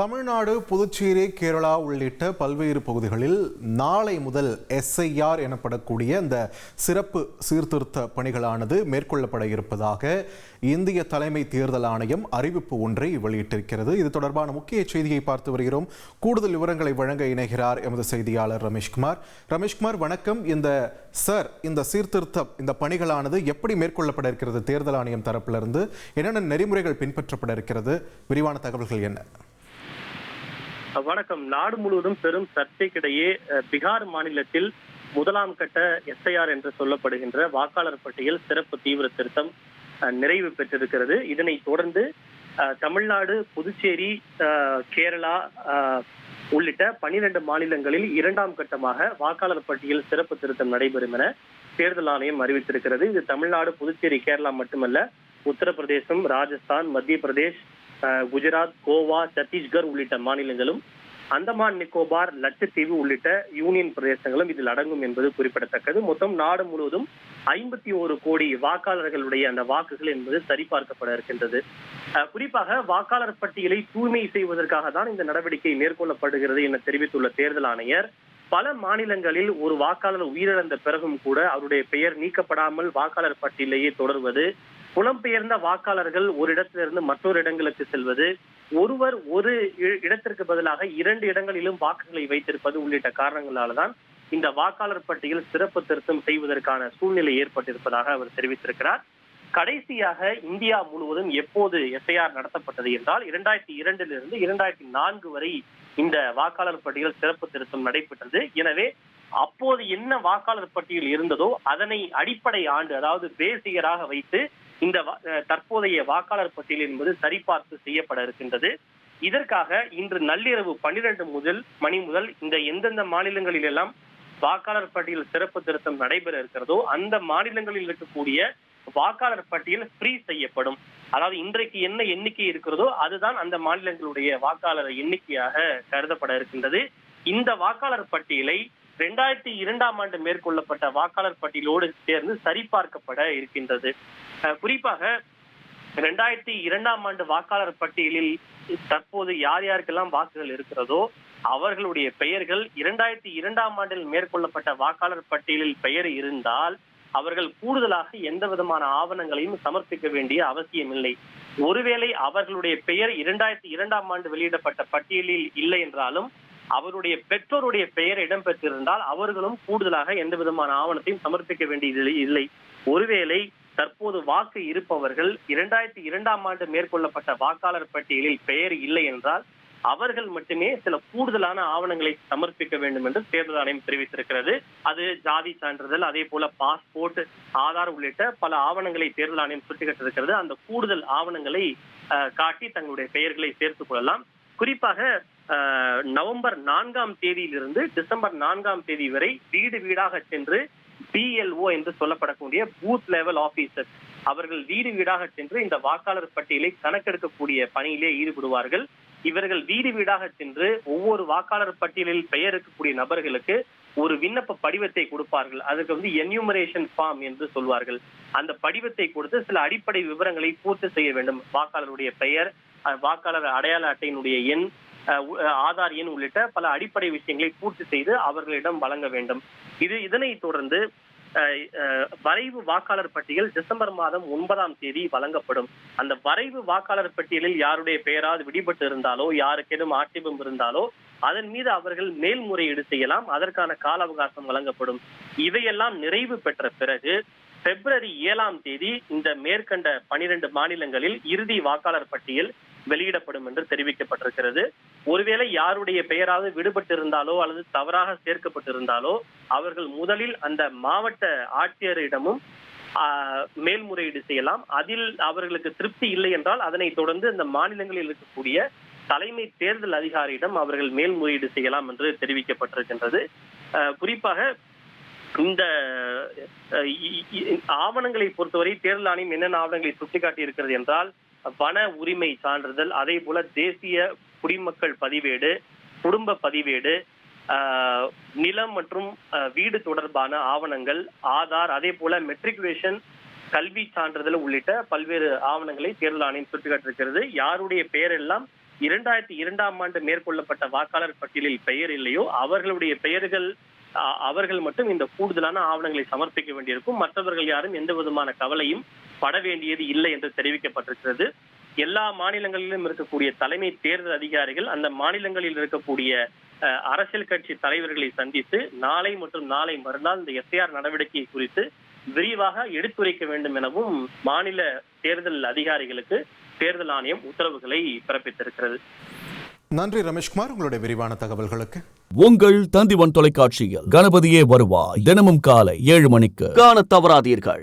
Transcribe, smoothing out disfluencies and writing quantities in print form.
தமிழ்நாடு, புதுச்சேரி, கேரளா உள்ளிட்ட பல்வேறு பகுதிகளில் நாளை முதல் SIR எனப்படக்கூடிய இந்த சிறப்பு சீர்திருத்த பணிகளானது மேற்கொள்ளப்பட இருப்பதாக இந்திய தலைமை தேர்தல் ஆணையம் அறிவிப்பு ஒன்றை வெளியிட்டிருக்கிறது. இது தொடர்பான முக்கிய செய்தியை பார்த்து வருகிறோம். கூடுதல் விவரங்களை வழங்க இணைகிறார் எமது செய்தியாளர் ரமேஷ்குமார். ரமேஷ்குமார், வணக்கம். இந்த சீர்திருத்த இந்த பணிகளானது எப்படி மேற்கொள்ளப்பட இருக்கிறது? தேர்தல் ஆணையம் தரப்பிலிருந்து என்னென்ன நெறிமுறைகள் பின்பற்றப்பட இருக்கிறது? விரிவான தகவல்கள் என்ன? வணக்கம். நாடு முழுவதும் பெரும் சர்ச்சைக்கிடையே பீகார் மாநிலத்தில் முதலாம் கட்ட SIR என்று சொல்லப்படுகின்ற வாக்காளர் பட்டியல் சிறப்பு தீவிர திருத்தம் நிறைவு பெற்றிருக்கிறது. இதனை தொடர்ந்து தமிழ்நாடு, புதுச்சேரி, கேரளா உள்ளிட்ட 12 மாநிலங்களில் இரண்டாம் கட்டமாக வாக்காளர் பட்டியல் சிறப்பு திருத்தம் நடைபெறும் என தேர்தல் ஆணையம் அறிவித்திருக்கிறது. இது தமிழ்நாடு, புதுச்சேரி, கேரளா மட்டுமல்ல, உத்தரப்பிரதேசம், ராஜஸ்தான், மத்திய பிரதேஷ், குஜராத், கோவா, சத்தீஸ்கர் உள்ளிட்ட மாநிலங்களும், அந்தமான் நிக்கோபார், லட்சத்தீவு உள்ளிட்ட யூனியன் பிரதேசங்களும் இதில் அடங்கும் என்பது குறிப்பிடத்தக்கது. மொத்தம் நாடு முழுவதும் 51 கோடி வாக்காளர்களுடைய அந்த வாக்குகள் என்பது சரிபார்க்கப்பட இருக்கின்றது. குறிப்பாக வாக்காளர் பட்டியலை தூய்மை செய்வதற்காக தான் இந்த நடவடிக்கை மேற்கொள்ளப்படுகிறது என தெரிவித்துள்ள தேர்தல் ஆணையர், பல மாநிலங்களில் ஒரு வாக்காளர் உயிரிழந்த பிறகும் கூட அவருடைய பெயர் நீக்கப்படாமல் வாக்காளர் பட்டியலையே தொடர்வது, புலம்பெயர்ந்த வாக்காளர்கள் ஒரு இடத்திலிருந்து மற்றொரு இடங்களுக்கு செல்வது, ஒருவர் ஒரு இடத்திற்கு பதிலாக 2 இடங்களிலும் வாக்குகளை வைத்திருப்பது உள்ளிட்ட காரணங்களால்தான் இந்த வாக்காளர் பட்டியல் சிறப்பு திருத்தம் செய்வதற்கான சூழ்நிலை ஏற்பட்டிருப்பதாக அவர் தெரிவித்திருக்கிறார். கடைசியாக இந்தியா முழுவதும் எப்போது SIR நடத்தப்பட்டது என்றால் 2002 2004 வரை இந்த வாக்காளர் பட்டியல் சிறப்பு திருத்தம் நடைபெற்றது. எனவே அப்போது என்ன வாக்காளர் பட்டியல் இருந்ததோ அதனை அடிப்படை ஆண்டு, அதாவது பேஸ் இயராக வைத்து இந்த தற்போதைய வாக்காளர் பட்டியல் என்பது சரிபார்ப்பு செய்யப்பட இருக்கின்றது. இதற்காக இன்று நள்ளிரவு 12 மணி முதல் இந்த எந்தெந்த மாநிலங்களில் எல்லாம் வாக்காளர் பட்டியல் சிறப்பு திருத்தம் நடைபெற இருக்கிறதோ அந்த மாநிலங்களில் இருக்கக்கூடிய வாக்காளர் பட்டியல் ஃப்ரீ செய்யப்படும். அதாவது இன்றைக்கு என்ன எண்ணிக்கை இருக்கிறதோ அதுதான் அந்த மாநிலங்களுடைய வாக்காளர் எண்ணிக்கையாக கருதப்பட இருக்கின்றது. இந்த வாக்காளர் பட்டியலை 2002 மேற்கொள்ளப்பட்ட வாக்காளர் பட்டியலோடு சேர்ந்து சரிபார்க்கப்பட இருக்கின்றது. குறிப்பாக 2002 வாக்காளர் பட்டியலில் தற்போது யார் யாருக்கெல்லாம் வாக்குகள் இருக்கிறதோ அவர்களுடைய பெயர்கள் 2002 மேற்கொள்ளப்பட்ட வாக்காளர் பட்டியலில் பெயர் இருந்தால் அவர்கள் கூடுதலாக எந்த விதமான ஆவணங்களையும் சமர்ப்பிக்க வேண்டிய அவசியம் இல்லை. ஒருவேளை அவர்களுடைய பெயர் 2002 வெளியிடப்பட்ட பட்டியலில் இல்லை என்றாலும் அவருடைய பெற்றோருடைய பெயர் இடம்பெற்றிருந்தால் அவர்களும் கூடுதலாக எந்த விதமான ஆவணத்தையும் சமர்ப்பிக்க வேண்டியது இல்லை. ஒருவேளை தற்போது வாக்கு இருப்பவர்கள் 2002 மேற்கொள்ளப்பட்ட வாக்காளர் பட்டியலில் பெயர் இல்லை என்றால் அவர்கள் மட்டுமே சில கூடுதலான ஆவணங்களை சமர்ப்பிக்க வேண்டும் என்று தேர்தல் ஆணையம் தெரிவித்திருக்கிறது. அது ஜாதி சான்றிதழ், அதே போல பாஸ்போர்ட், ஆதார் உள்ளிட்ட பல ஆவணங்களை தேர்தல் ஆணையம் சுட்டிக்காட்டிருக்கிறது. அந்த கூடுதல் ஆவணங்களை காட்டி தங்களுடைய பெயர்களை சேர்த்துக் கொள்ளலாம். குறிப்பாக நவம்பர் 4 டிசம்பர் 4 வரை வீடு வீடாக சென்று BLO என்று சொல்லப்படக்கூடிய பூத் லெவல் ஆபீசர் அவர்கள் வீடு வீடாக சென்று இந்த வாக்காளர் பட்டியலை கணக்கெடுக்கக்கூடிய பணியிலே ஈடுபடுவார்கள். இவர்கள் வீடு வீடாக சென்று ஒவ்வொரு வாக்காளர் பட்டியலில் பெயர் இருக்கக்கூடிய நபர்களுக்கு ஒரு விண்ணப்ப படிவத்தை கொடுப்பார்கள். அதுக்கு என்யூமரேஷன் ஃபார்ம் என்று சொல்வார்கள். அந்த படிவத்தை கொடுத்து சில அடிப்படை விவரங்களை பூர்த்தி செய்ய வேண்டும். வாக்காளருடைய பெயர், வாக்காளர் அடையாள அட்டையினுடைய எண், ஆதார் எண் உள்ளிட்ட பல அடிப்படை விஷயங்களை பூர்த்தி செய்து அவர்களிடம் வழங்க வேண்டும். இதனை தொடர்ந்து வரைவு வாக்காளர் பட்டியல் டிசம்பர் 9 வழங்கப்படும். அந்த வரைவு வாக்காளர் பட்டியலில் யாருடைய பெயராவது விடுபட்டு இருந்தாலோ, யாருக்கேனும் ஆட்சேபம் இருந்தாலோ அதன் மீது அவர்கள் மேல்முறையீடு செய்யலாம். அதற்கான கால அவகாசம் வழங்கப்படும். இவையெல்லாம் நிறைவு பெற்ற பிறகு February 7 இந்த மேற்கண்ட 12 மாநிலங்களில் இறுதி வாக்காளர் பட்டியல் வெளியிடப்படும் என்று தெரிவிக்கப்பட்டிருக்கிறது. ஒருவேளை யாருடைய பெயராவது விடுபட்டு இருந்தாலோ அல்லது தவறாக சேர்க்கப்பட்டிருந்தாலோ அவர்கள் முதலில் அந்த மாவட்ட ஆட்சியரிடமும் மேல்முறையீடு செய்யலாம். அதில் அவர்களுக்கு திருப்தி இல்லை என்றால் அதனை தொடர்ந்து இந்த மாநிலங்களில் இருக்கக்கூடிய தலைமை தேர்தல் அதிகாரியிடம் அவர்கள் மேல்முறையீடு செய்யலாம் என்று தெரிவிக்கப்பட்டிருக்கின்றது. குறிப்பாக இந்த ஆவணங்களை பொறுத்தவரை தேர்தல் ஆணையம் என்னென்ன ஆவணங்களை சுட்டிக்காட்டி இருக்கிறது என்றால் வன உரிமை சான்றிதழ், அதே போல தேசிய குடிமக்கள் பதிவேடு, குடும்ப பதிவேடு, நிலம் மற்றும் வீடு தொடர்பான ஆவணங்கள், ஆதார், அதே போல மெட்ரிகுலேஷன், கல்வி சான்றிதழ் உள்ளிட்ட பல்வேறு ஆவணங்களை தேர்தல் ஆணையம் சுட்டிக்காட்டிருக்கிறது. யாருடைய பெயர் எல்லாம் 2002ஆம் ஆண்டு மேற்கொள்ளப்பட்ட வாக்காளர் பட்டியலில் பெயர் இல்லையோ அவர்கள் மட்டும் இந்த கூடுதலான ஆவணங்களை சமர்ப்பிக்க வேண்டியிருக்கும். மற்றவர்கள் யாரும் எந்த விதமான கவலையும் பட வேண்டியது இல்லை என்று தெரிவிக்கப்பட்டிருக்கிறது. எல்லா மாநிலங்களிலும் இருக்கக்கூடிய தலைமை தேர்தல் அதிகாரிகள் அந்த மாநிலங்களில் இருக்கக்கூடிய அரசியல் கட்சி தலைவர்களை சந்தித்து நாளை மற்றும் நாளை மறுநாள் இந்த எஸ்ஐஆர் நடவடிக்கை குறித்து விரிவாக எடுத்துரைக்க வேண்டும் எனவும் மாநில தேர்தல் அதிகாரிகளுக்கு தேர்தல் ஆணையம் உத்தரவுகளை பிறப்பித்திருக்கிறது. நன்றி ரமேஷ்குமார், உங்களுடைய விரிவான தகவல்களுக்கு. உங்கள் தந்திவன் தொலைக்காட்சியில் கணபதியே வருவாய் தினமும் காலை 7 மணிக்கு காணத் தவறாதீர்கள்.